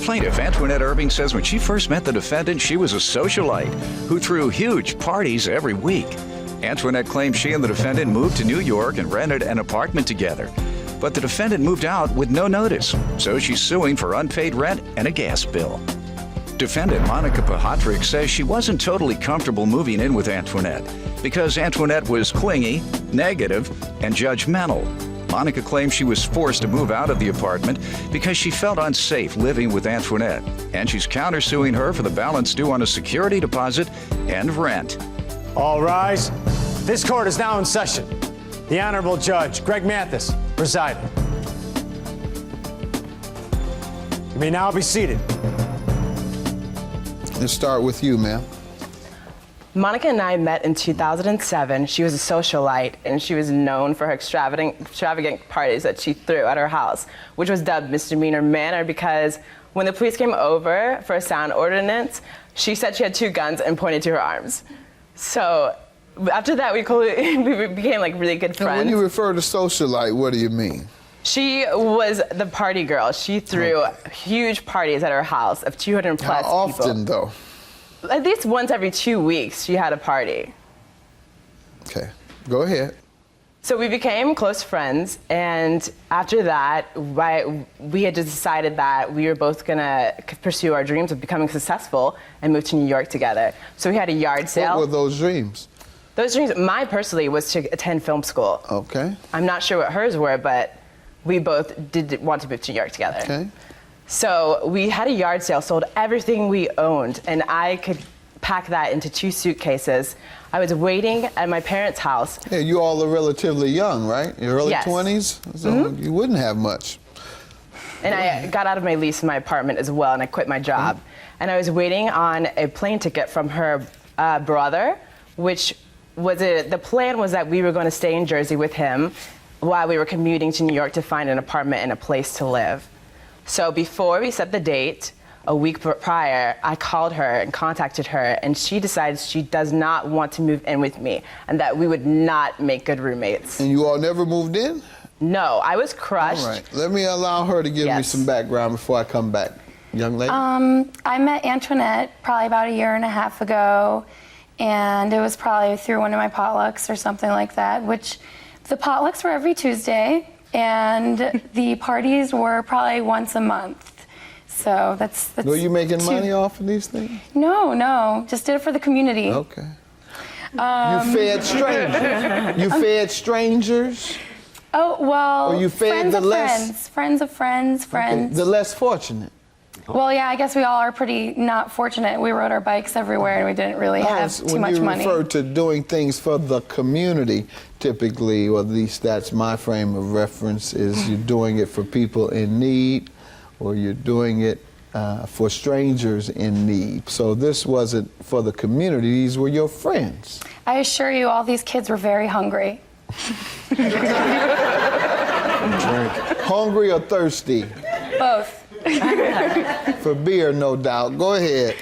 Plaintiff Antoinette Irving says when she first met the defendant, she was a socialite who threw huge parties every week. Antoinette claims she and the defendant moved to New York and rented an apartment together. But the defendant moved out with no notice, so she's suing for unpaid rent and a gas bill. Defendant Monica Pahatrick says she wasn't totally comfortable moving in with Antoinette because Antoinette was clingy, negative, and judgmental. Monica claims she was forced to move out of the apartment because she felt unsafe living with Antoinette, and she's countersuing her for the balance due on a security deposit and rent. All rise. This court is now in session. The Honorable Judge Greg Mathis presiding. You may now be seated. Let's start with you, ma'am. Monica and I met in 2007. She was a socialite, and she was known for her extravagant parties that she threw at her house, which was dubbed misdemeanor manor because when the police came over for a sound ordinance, she said she had 2 guns and pointed to her arms. So after that, we became like really good friends. And when you refer to socialite, what do you mean? She was the party girl. She threw huge parties at her house of 200 plus people. How often, though? At least once every 2 weeks, she had a party. Okay, go ahead. So we became close friends, and after that, we had just decided that we were both gonna pursue our dreams of becoming successful and move to New York together. So we had a yard sale. What were those dreams? Those dreams, mine personally, was to attend film school. Okay. I'm not sure what hers were, but we both did want to move to New York together. Okay. So we had a yard sale, sold everything we owned, and I could pack that into 2 suitcases. I was waiting at my parents' house. Yeah, you all are relatively young, right? Your early Yes. 20s? So you wouldn't have much. And I got out of my lease in my apartment as well, and I quit my job. And I was waiting on a plane ticket from her brother, which was the plan was that we were going to stay in Jersey with him while we were commuting to New York to find an apartment and a place to live. So before we set the date, a week prior, I called her and contacted her, and she decides she does not want to move in with me and that we would not make good roommates. And you all never moved in? No, I was crushed. All right, let me allow her to give me Yes. some background before I come back. Young lady? I met Antoinette probably about 1.5 years ago, and it was probably through one of my potlucks or something like that, which the potlucks were every Tuesday, and the parties were probably once a month. So that's Were you making money off of these things? No, just did it for the community. Okay. You fed strangers? You fed strangers? Oh, well, Or you fed friends the of less- friends of friends. Okay, the less fortunate. Well, yeah, I guess we all are pretty not fortunate. We rode our bikes everywhere, and we didn't really have too much money. When you refer to doing things for the community, typically, or at least that's my frame of reference, is you're doing it for people in need, or you're doing it for strangers in need. So this wasn't for the community, these were your friends. I assure you, all these kids were very hungry. Hungry or thirsty? Both. For beer, no doubt. Go ahead.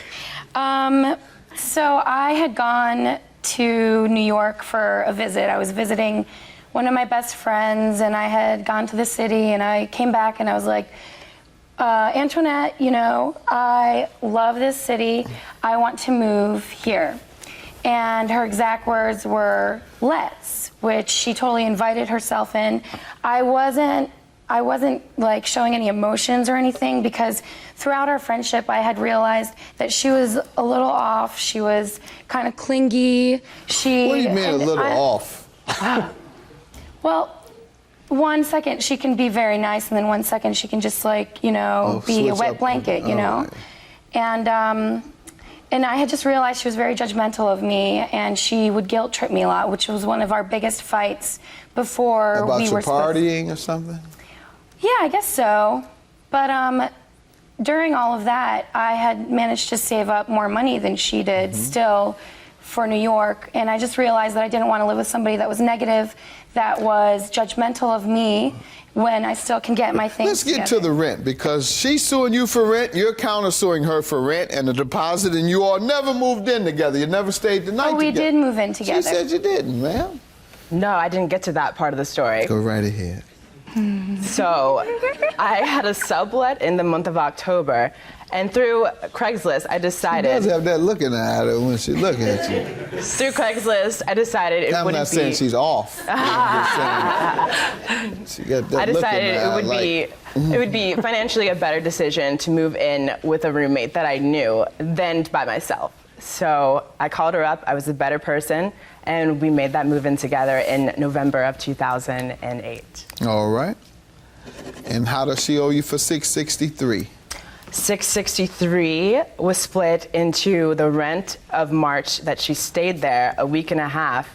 So I had gone to New York for a visit. I was visiting one of my best friends, and I had gone to the city, and I came back and I was like, Antoinette, you know, I love this city. I want to move here. And her exact words were, let's, which she totally invited herself in. I wasn't like showing any emotions or anything, because throughout our friendship I had realized that she was a little off. She was kind of clingy. What do you mean a little off? Well, 1 second she can be very nice, and then 1 second she can just like, you know, be a wet blanket, you know. Right. And I had just realized she was very judgmental of me, and she would guilt trip me a lot, which was one of our biggest fights before we were partying or something? Yeah, I guess so. But during all of that, I had managed to save up more money than she did still for New York. And I just realized that I didn't want to live with somebody that was negative, that was judgmental of me, when I still can get my things Let's get together. to the rent, because she's suing you for rent, you're countersuing her for rent and a deposit, and you all never moved in together. You never stayed the night Oh, we together. did move in together. She said you didn't, ma'am. No, I didn't get to that part of the story. Go right ahead. So I had a sublet in the month of October, and through Craigslist, I decided. She does have that looking at her when she look at you. Through Craigslist, I decided it I'm wouldn't not saying be. she's off. I'm just saying she got that I decided looking at her, it would be financially a better decision to move in with a roommate that I knew than by myself. So I called her up. I was a better person, and we made that move in together in November of 2008. All right. And how does she owe you for 663? 663 was split into the rent of March that she stayed there a week and a half,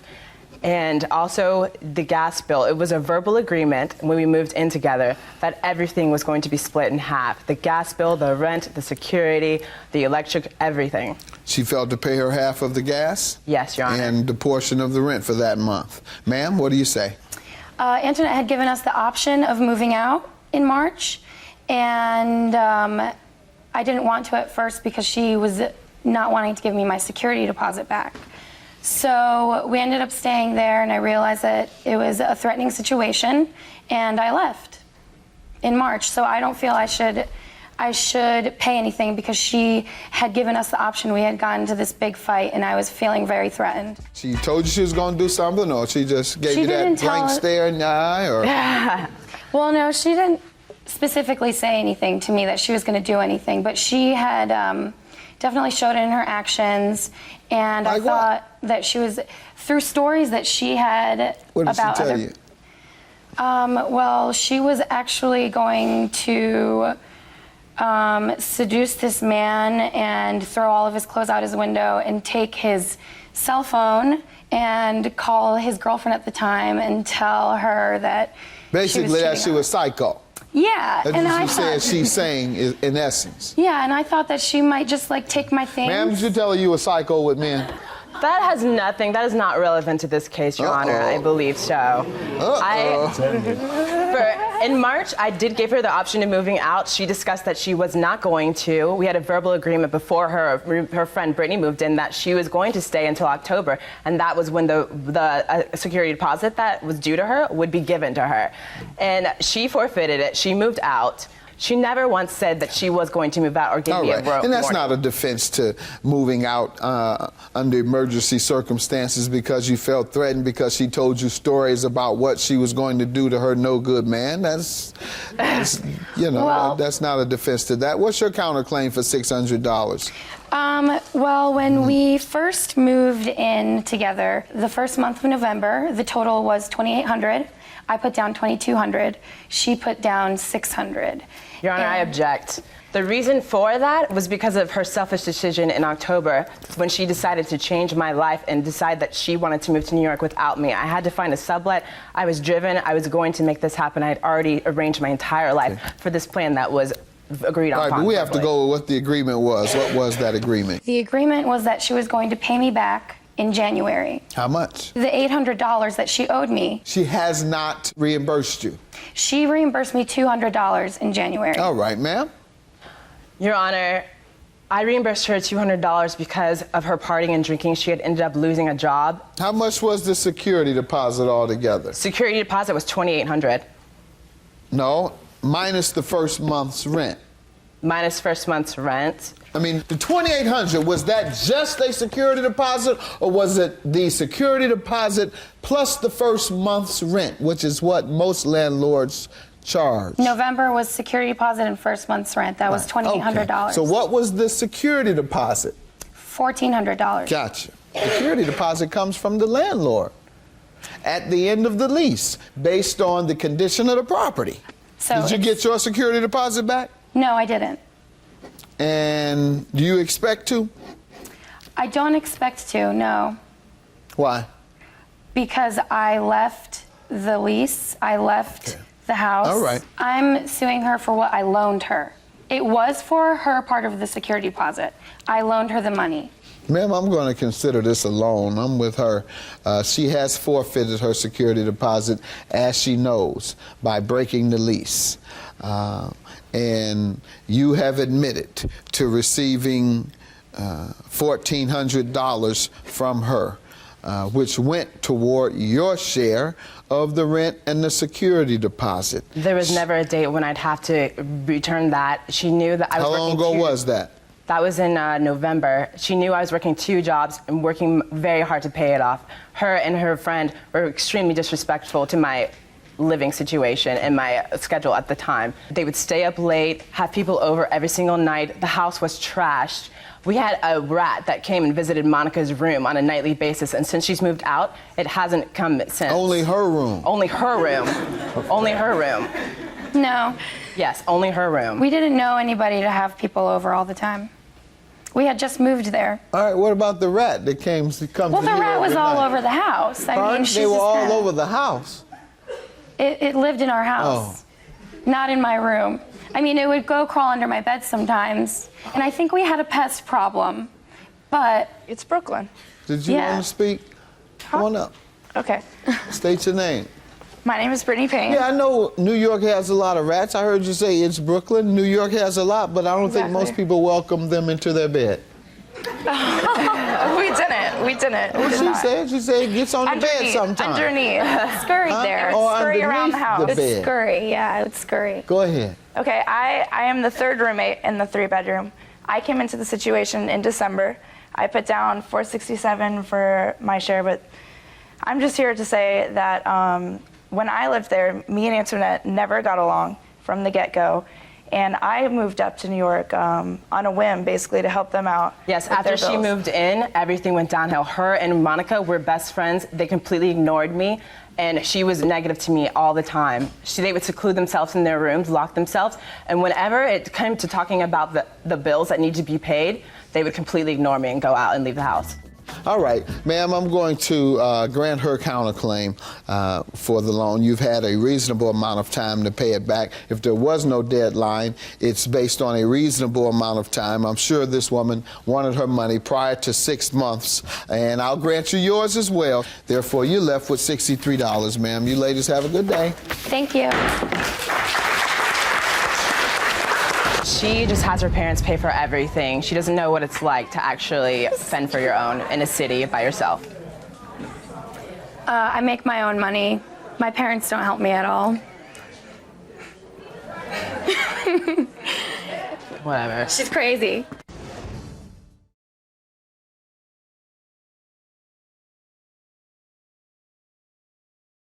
and also the gas bill. It was a verbal agreement when we moved in together that everything was going to be split in half. The gas bill, the rent, the security, the electric, everything. She failed to pay her half of the gas? Yes, Your Honor. And the portion of the rent for that month. Ma'am, what do you say? Antoinette had given us the option of moving out in March, and I didn't want to at first because she was not wanting to give me my security deposit back. So we ended up staying there, and I realized that it was a threatening situation, and I left in March. So I don't feel I should pay anything because she had given us the option. We had gotten into this big fight, and I was feeling very threatened. She told you she was going to do something, or she just gave you that didn't blank tell- stare in the eye? Or? Well, no, she didn't specifically say anything to me that she was going to do anything, but she had definitely showed it in her actions, and Like I thought that she was, through stories that she had What did about she tell other. you? Well, she was actually going to seduce this man and throw all of his clothes out his window and take his cell phone and call his girlfriend at the time and tell her that Basically, that cheating she on was psycho. Yeah, That's and what I she said thought, she's saying in essence. yeah, and I thought that she might just like take my things. Ma'am, did you tell her you were psycho with men? That has nothing. That is not relevant to this case, Your Honor. I believe so. In March, I did give her the option of moving out. She discussed that she was not going to. We had a verbal agreement before her friend Brittany moved in that she was going to stay until October, and that was when the security deposit that was due to her would be given to her. And she forfeited it. She moved out. She never once said that she was going to move out or give me a warning. And that's not a defense to moving out under emergency circumstances because you felt threatened because she told you stories about what she was going to do to her no good man. That's you know, Well, that's not a defense to that. What's your counterclaim for $600? Well, when we first moved in together, the first month of November, the total was $2,800. I put down $2,200. She put down $600. Your Honor, I object. The reason for that was because of her selfish decision in October when she decided to change my life and decide that she wanted to move to New York without me. I had to find a sublet. I was driven. I was going to make this happen. I had already arranged my entire life for this plan that was agreed on. All right, but we have to go with what the agreement was. What was that agreement? The agreement was that she was going to pay me back in January. How much? The $800 that she owed me. She has not reimbursed you. She reimbursed me $200 in January. All right, ma'am. Your Honor, I reimbursed her $200 because of her partying and drinking. She had ended up losing a job. How much was the security deposit altogether? Security deposit was $2,800. No, minus the first month's rent. Minus first month's rent. I mean, the $2,800, was that just a security deposit, or was it the security deposit plus the first month's rent, which is what most landlords charge? November was security deposit and first month's rent. That was $2,800. Okay. So what was the security deposit? $1,400. Gotcha. Security deposit comes from the landlord at the end of the lease, based on the condition of the property. So Did you get your security deposit back? No, I didn't. And do you expect to? I don't expect to, no. Why? Because I left the lease, I left the house. All right. I'm suing her for what I loaned her. It was for her part of the security deposit. I loaned her the money. Ma'am, I'm going to consider this a loan. I'm with her. She has forfeited her security deposit, as she knows, by breaking the lease. And you have admitted to receiving $1,400 from her. which went toward your share of the rent and the security deposit. There was never a date when I'd have to return that. She knew that I was How long ago was that? That was in November. She knew I was working 2 jobs and working very hard to pay it off. Her and her friend were extremely disrespectful to my living situation and my schedule at the time. They would stay up late, have people over every single night. The house was trashed. We had a rat that came and visited Monica's room on a nightly basis, and since she's moved out, it hasn't come since. Only her room? Only her room. Only her room. No. Yes, only her room. We didn't know anybody to have people over all the time. We had just moved there. All right, what about the rat that comes to Well, the rat was all over the house. I mean, they were all over the house. It lived in our house, not in my room. I mean, it would go crawl under my bed sometimes, and I think we had a pest problem, but... It's Brooklyn. Did you want to speak? Come on up. Okay. State your name. My name is Brittany Payne. Yeah, I know New York has a lot of rats. I heard you say it's Brooklyn. New York has a lot, but I don't think most people welcome them into their bed. We didn't. We didn't. What she said it gets on the bed sometimes. Underneath. Scurried there. Scurry around the house. The bed. Scurry, yeah, it would scurry. Go ahead. Okay, I am the 3rd roommate in the 3-bedroom. I came into the situation in December. I put down $467 for my share, but I'm just here to say that when I lived there, me and Antoinette never got along from the get-go. And I moved up to New York on a whim, basically, to help them out. Yes, after she moved in, everything went downhill. Her and Monica were best friends. They completely ignored me, and she was negative to me all the time. They would seclude themselves in their rooms, lock themselves, and whenever it came to talking about the bills that need to be paid, they would completely ignore me and go out and leave the house. All right, ma'am, I'm going to grant her counterclaim for the loan. You've had a reasonable amount of time to pay it back. If there was no deadline, it's based on a reasonable amount of time. I'm sure this woman wanted her money prior to 6 months, and I'll grant you yours as well. Therefore, you're left with $63, ma'am. You ladies have a good day. Thank you. She just has her parents pay for everything. She doesn't know what it's like to actually fend for your own in a city by yourself. I make my own money. My parents don't help me at all. Whatever. She's crazy.